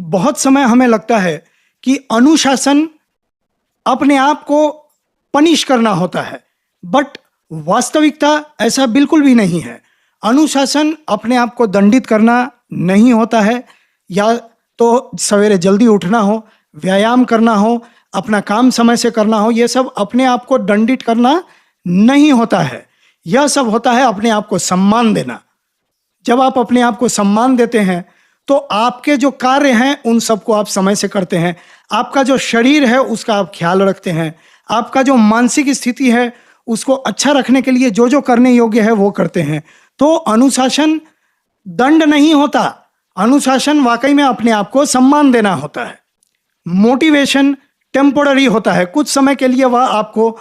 बहुत समय हमें लगता है कि अनुशासन अपने आप को पनिश करना होता है, बट वास्तविकता ऐसा बिल्कुल भी नहीं है। अनुशासन अपने आप को दंडित करना नहीं होता है। या तो सवेरे जल्दी उठना हो, व्यायाम करना हो, अपना काम समय से करना हो, यह सब अपने आप को दंडित करना नहीं होता है। यह सब होता है अपने आप को सम्मान देना। जब आप अपने आप को सम्मान देते हैं तो आपके जो कार्य हैं उन सबको आप समय से करते हैं। आपका जो शरीर है उसका आप ख्याल रखते हैं। आपका जो मानसिक स्थिति है उसको अच्छा रखने के लिए जो जो करने योग्य है वो करते हैं। तो अनुशासन दंड नहीं होता, अनुशासन वाकई में अपने आप को सम्मान देना होता है। मोटिवेशन टेम्पोररी होता है, कुछ समय के लिए वह आपको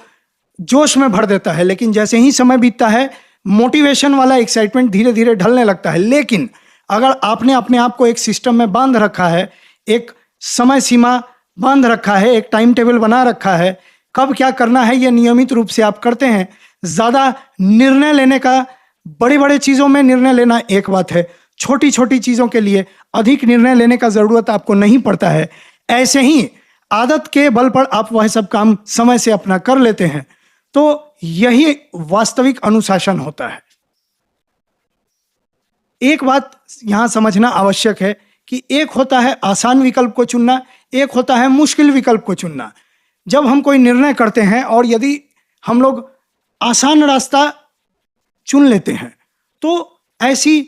जोश में भर देता है, लेकिन जैसे ही समय बीतता है मोटिवेशन वाला एक्साइटमेंट धीरे धीरे ढलने लगता है। लेकिन अगर आपने अपने आप को एक सिस्टम में बांध रखा है, एक समय सीमा बांध रखा है, एक टाइम टेबल बना रखा है, कब क्या करना है यह नियमित रूप से आप करते हैं। ज़्यादा निर्णय लेने का, बड़े बड़े चीज़ों में निर्णय लेना एक बात है, छोटी छोटी चीज़ों के लिए अधिक निर्णय लेने का ज़रूरत आपको नहीं पड़ता है। ऐसे ही आदत के बल पर आप वह सब काम समय से अपना कर लेते हैं। तो यही वास्तविक अनुशासन होता है। एक बात यहां समझना आवश्यक है कि एक होता है आसान विकल्प को चुनना, एक होता है मुश्किल विकल्प को चुनना। जब हम कोई निर्णय करते हैं और यदि हम लोग आसान रास्ता चुन लेते हैं तो ऐसी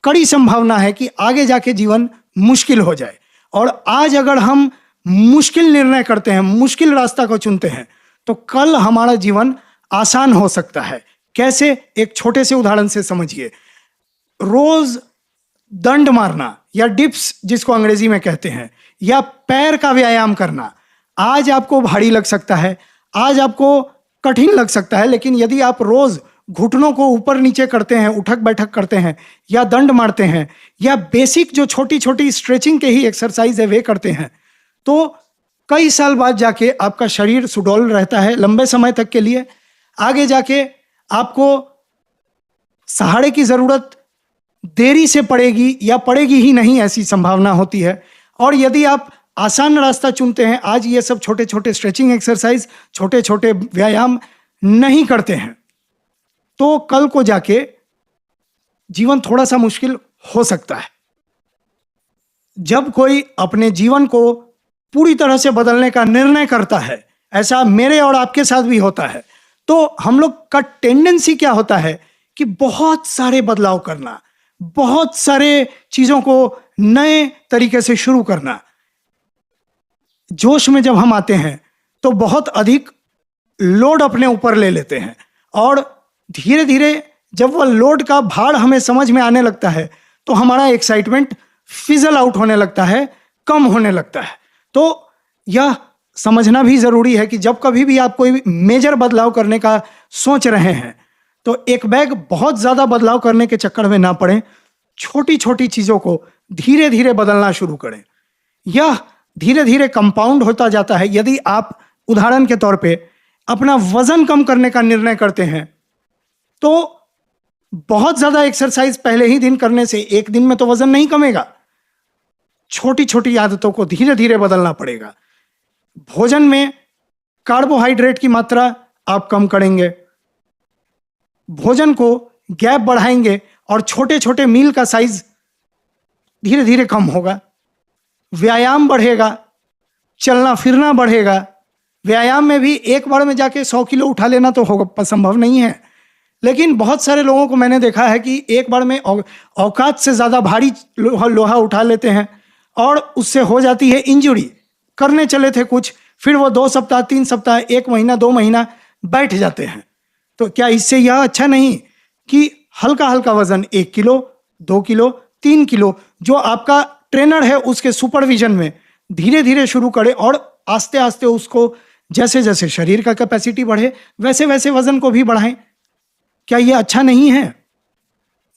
कड़ी संभावना है कि आगे जाके जीवन मुश्किल हो जाए। और आज अगर हम मुश्किल निर्णय करते हैं, मुश्किल रास्ता को चुनते हैं, तो कल हमारा जीवन आसान हो सकता है। कैसे? एक छोटे से उदाहरण से समझिए। रोज दंड मारना या डिप्स जिसको अंग्रेजी में कहते हैं, या पैर का व्यायाम करना आज आपको भारी लग सकता है, आज आपको कठिन लग सकता है, लेकिन यदि आप रोज घुटनों को ऊपर नीचे करते हैं, उठक बैठक करते हैं, या दंड मारते हैं, या बेसिक जो छोटी छोटी स्ट्रेचिंग के ही एक्सरसाइज है वे करते हैं, तो कई साल बाद जाके आपका शरीर सुडौल रहता है लंबे समय तक के लिए। आगे जाके आपको सहारे की जरूरत देरी से पड़ेगी या पड़ेगी ही नहीं, ऐसी संभावना होती है। और यदि आप आसान रास्ता चुनते हैं, आज ये सब छोटे छोटे स्ट्रेचिंग एक्सरसाइज, छोटे छोटे व्यायाम नहीं करते हैं, तो कल को जाके जीवन थोड़ा सा मुश्किल हो सकता है। जब कोई अपने जीवन को पूरी तरह से बदलने का निर्णय करता है, ऐसा मेरे और आपके साथ भी होता है, तो हम लोग का टेंडेंसी क्या होता है कि बहुत सारे बदलाव करना, बहुत सारे चीजों को नए तरीके से शुरू करना। जोश में जब हम आते हैं तो बहुत अधिक लोड अपने ऊपर ले लेते हैं, और धीरे धीरे जब वह लोड का भार हमें समझ में आने लगता है तो हमारा एक्साइटमेंट फिजल आउट होने लगता है, कम होने लगता है। तो यह समझना भी जरूरी है कि जब कभी भी आप कोई मेजर बदलाव करने का सोच रहे हैं तो एक बैग बहुत ज्यादा बदलाव करने के चक्कर में ना पड़े, छोटी छोटी चीजों को धीरे धीरे बदलना शुरू करें। यह धीरे धीरे कंपाउंड होता जाता है। यदि आप उदाहरण के तौर पे अपना वजन कम करने का निर्णय करते हैं तो बहुत ज्यादा एक्सरसाइज पहले ही दिन करने से एक दिन में तो वजन नहीं कमेगा। छोटी छोटी आदतों को धीरे धीरे बदलना पड़ेगा। भोजन में कार्बोहाइड्रेट की मात्रा आप कम करेंगे, भोजन को गैप बढ़ाएंगे और छोटे छोटे मील का साइज धीरे धीरे कम होगा। व्यायाम बढ़ेगा, चलना फिरना बढ़ेगा। व्यायाम में भी एक बार में जाके 100 किलो उठा लेना तो होगा, संभव नहीं है, लेकिन बहुत सारे लोगों को मैंने देखा है कि एक बार में औकात से ज्यादा भारी लोहा उठा लेते हैं और उससे हो जाती है इंजरी। करने चले थे कुछ, फिर वो 2 सप्ताह 3 सप्ताह 1 महीना 2 महीना बैठ जाते हैं। तो क्या इससे यह अच्छा नहीं कि हल्का हल्का वजन 1 किलो 2 किलो 3 किलो जो आपका ट्रेनर है उसके सुपरविजन में धीरे धीरे शुरू करें, और आस्ते आस्ते उसको जैसे जैसे शरीर का कैपेसिटी बढ़े वैसे वैसे वजन को भी बढ़ाएं। क्या यह अच्छा नहीं है?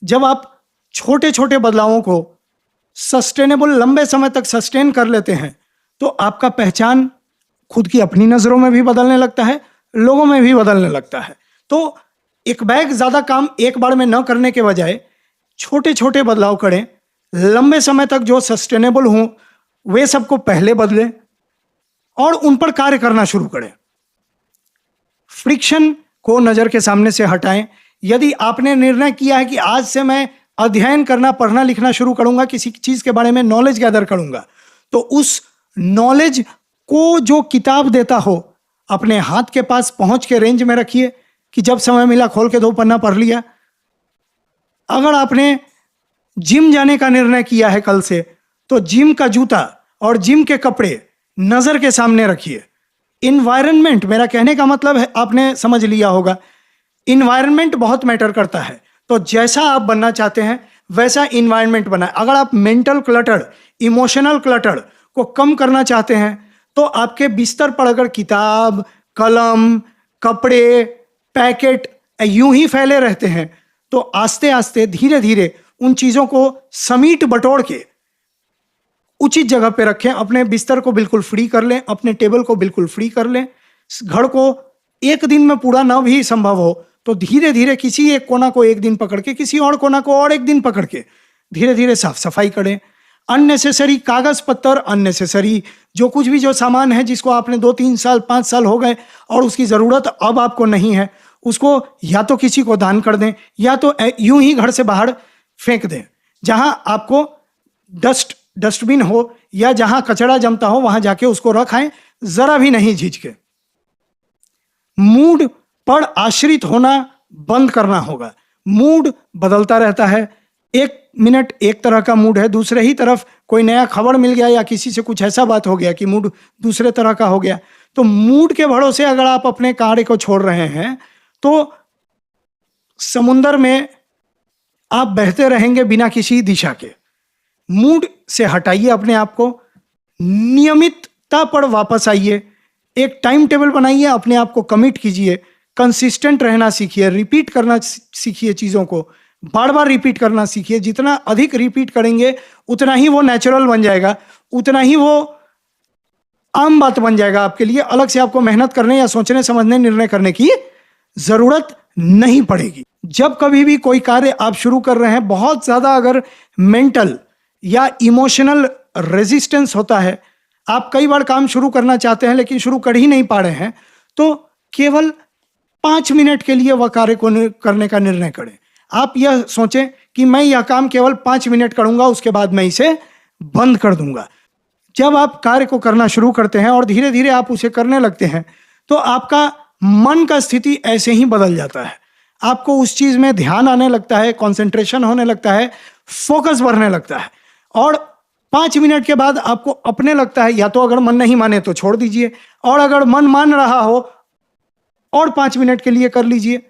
जब आप छोटे छोटे बदलावों को सस्टेनेबल लंबे समय तक सस्टेन कर लेते हैं तो आपका पहचान खुद की अपनी नजरों में भी बदलने लगता है, लोगों में भी बदलने लगता है। तो एक बैग ज्यादा काम एक बार में न करने के बजाय छोटे छोटे बदलाव करें, लंबे समय तक जो सस्टेनेबल हों, वे सबको पहले बदलें और उन पर कार्य करना शुरू करें। फ्रिक्शन को नजर के सामने से हटाएं। यदि आपने निर्णय किया है कि आज से मैं अध्ययन करना, पढ़ना लिखना शुरू करूंगा, किसी चीज के बारे में नॉलेज गैदर करूंगा, तो उस नॉलेज को जो किताब देता हो अपने हाथ के पास पहुंच के रेंज में रखिए कि जब समय मिला खोल के 2 पन्ना पढ़ लिया। अगर आपने जिम जाने का निर्णय किया है कल से, तो जिम का जूता और जिम के कपड़े नजर के सामने रखिए। इन्वायरमेंट, मेरा कहने का मतलब है, आपने समझ लिया होगा, इन्वायरमेंट बहुत मैटर करता है। तो जैसा आप बनना चाहते हैं वैसा इन्वायरमेंट बनाए। अगर आप मेंटल क्लटर, इमोशनल क्लटर को कम करना चाहते हैं, तो आपके बिस्तर पर अगर किताब, कलम, कपड़े, पैकेट यूं ही फैले रहते हैं, तो आस्ते आस्ते धीरे धीरे उन चीजों को समीट बटोर के उचित जगह पे रखें। अपने बिस्तर को बिल्कुल फ्री कर लें, अपने टेबल को बिल्कुल फ्री कर लें। घर को एक दिन में पूरा ना भी संभव हो तो धीरे धीरे किसी एक कोना को एक दिन पकड़ के, किसी और कोना को और एक दिन पकड़ के धीरे धीरे साफ सफाई करें। अननेसेसरी कागज पत्तर, अननेसेसरी जो कुछ भी जो सामान है जिसको आपने 2-3 साल 5 साल हो गए और उसकी जरूरत अब आपको नहीं है, उसको या तो किसी को दान कर दें या तो यूं ही घर से बाहर फेंक दें। जहां आपको डस्टबिन हो या जहां कचरा जमता हो वहां जाके उसको रखाएं, जरा भी नहीं झिझके। मूड पर आश्रित होना बंद करना होगा। मूड बदलता रहता है। एक मिनट एक तरह का मूड है, दूसरे ही तरफ कोई नया खबर मिल गया या किसी से कुछ ऐसा बात हो गया कि मूड दूसरे तरह का हो गया। तो मूड के भरोसे अगर आप अपने कार्य को छोड़ रहे हैं तो समुंदर में आप बहते रहेंगे बिना किसी दिशा के। मूड से हटाइए अपने आप को, नियमितता पर वापस आइए। एक टाइम टेबल बनाइए, अपने आप को कमिट कीजिए, कंसिस्टेंट रहना सीखिए, रिपीट करना सीखिए, चीजों को बार बार रिपीट करना सीखिए। जितना अधिक रिपीट करेंगे उतना ही वो नेचुरल बन जाएगा, उतना ही वो आम बात बन जाएगा आपके लिए। अलग से आपको मेहनत करने या सोचने समझने निर्णय करने की जरूरत नहीं पड़ेगी। जब कभी भी कोई कार्य आप शुरू कर रहे हैं, बहुत ज्यादा अगर मेंटल या इमोशनल रेजिस्टेंस होता है, आप कई बार काम शुरू करना चाहते हैं लेकिन शुरू कर ही नहीं पा रहे हैं, तो केवल 5 मिनट के लिए वह कार्य को करने का निर्णय करें। आप यह सोचें कि मैं यह काम केवल 5 मिनट करूंगा, उसके बाद मैं इसे बंद कर दूंगा। जब आप कार्य को करना शुरू करते हैं और धीरे धीरे आप उसे करने लगते हैं, तो आपका मन का स्थिति ऐसे ही बदल जाता है। आपको उस चीज में ध्यान आने लगता है, कंसंट्रेशन होने लगता है, फोकस बढ़ने लगता है। और 5 मिनट के बाद आपको अपने लगता है, या तो अगर मन नहीं माने तो छोड़ दीजिए, और अगर मन मान रहा हो और 5 मिनट के लिए कर लीजिए।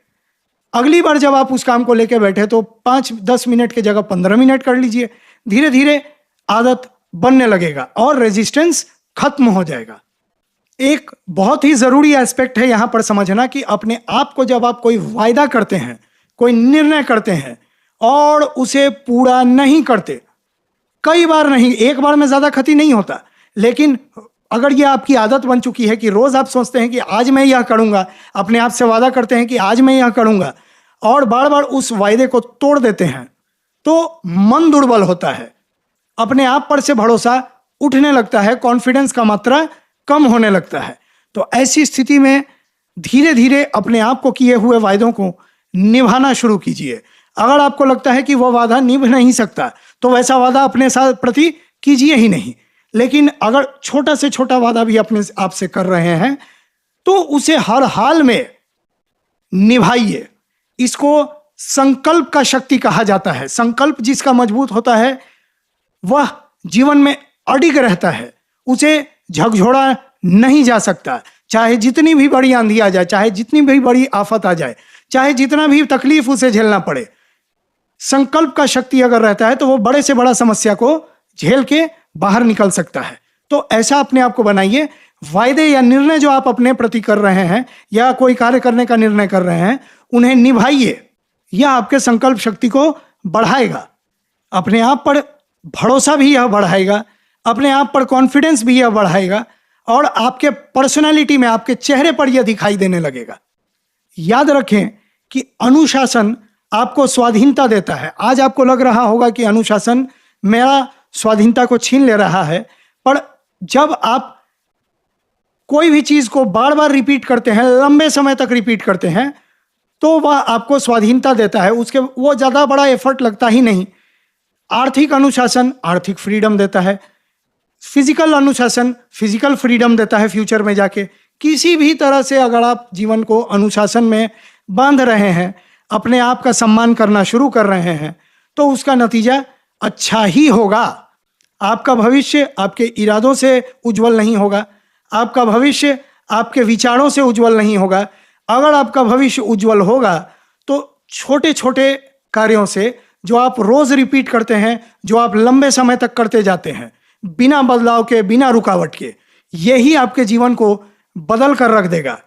अगली बार जब आप उस काम को लेकर बैठे तो 5-10 मिनट की जगह 15 मिनट कर लीजिए। धीरे धीरे आदत बनने लगेगा और रेजिस्टेंस खत्म हो जाएगा। एक बहुत ही जरूरी एस्पेक्ट है यहां पर समझना कि अपने आप को जब आप कोई वायदा करते हैं, कोई निर्णय करते हैं और उसे पूरा नहीं करते, कई बार नहीं, एक बार में ज्यादा क्षति नहीं होता, लेकिन अगर यह आपकी आदत बन चुकी है कि रोज आप सोचते हैं कि आज मैं यह करूंगा, अपने आप से वादा करते हैं कि आज मैं यह करूंगा और बार बार उस वायदे को तोड़ देते हैं, तो मन दुर्बल होता है, अपने आप पर से भरोसा उठने लगता है, कॉन्फिडेंस का मात्रा कम होने लगता है। तो ऐसी स्थिति में धीरे धीरे अपने आप को किए हुए वायदों को निभाना शुरू कीजिए। अगर आपको लगता है कि वह वादा निभ नहीं सकता तो वैसा वादा अपने साथ प्रति कीजिए ही नहीं। लेकिन अगर छोटा से छोटा वादा भी अपने आप से कर रहे हैं तो उसे हर हाल में निभाइए। इसको संकल्प का शक्ति कहा जाता है। संकल्प जिसका मजबूत होता है वह जीवन में अडिग रहता है, उसे झकझोड़ा नहीं जा सकता। चाहे जितनी भी बड़ी आंधी आ जाए, चाहे जितनी भी बड़ी आफत आ जाए, चाहे जितना भी तकलीफ उसे झेलना पड़े, संकल्प का शक्ति अगर रहता है तो वो बड़े से बड़ा समस्या को झेल के बाहर निकल सकता है। तो ऐसा अपने आप को बनाइए। वायदे या निर्णय जो आप अपने प्रति कर रहे हैं या कोई कार्य करने का निर्णय कर रहे हैं, उन्हें निभाइए। यह आपके संकल्प शक्ति को बढ़ाएगा, अपने आप पर भरोसा भी यह बढ़ाएगा, अपने आप पर कॉन्फिडेंस भी यह बढ़ाएगा और आपके पर्सनालिटी में, आपके चेहरे पर यह दिखाई देने लगेगा। याद रखें कि अनुशासन आपको स्वाधीनता देता है। आज आपको लग रहा होगा कि अनुशासन मेरा स्वाधीनता को छीन ले रहा है, पर जब आप कोई भी चीज को बार बार रिपीट करते हैं, लंबे समय तक रिपीट करते हैं, तो वह आपको स्वाधीनता देता है। उसके वो ज्यादा बड़ा एफर्ट लगता ही नहीं। आर्थिक अनुशासन आर्थिक फ्रीडम देता है, फिजिकल अनुशासन फिजिकल फ्रीडम देता है। फ्यूचर में जाके किसी भी तरह से अगर आप जीवन को अनुशासन में बांध रहे हैं, अपने आप का सम्मान करना शुरू कर रहे हैं, तो उसका नतीजा अच्छा ही होगा। आपका भविष्य आपके इरादों से उज्जवल नहीं होगा, आपका भविष्य आपके विचारों से उज्जवल नहीं होगा। अगर आपका भविष्य उज्जवल होगा तो छोटे छोटे कार्यों से, जो आप रोज रिपीट करते हैं, जो आप लंबे समय तक करते जाते हैं, बिना बदलाव के, बिना रुकावट के, यही आपके जीवन को बदल कर रख देगा।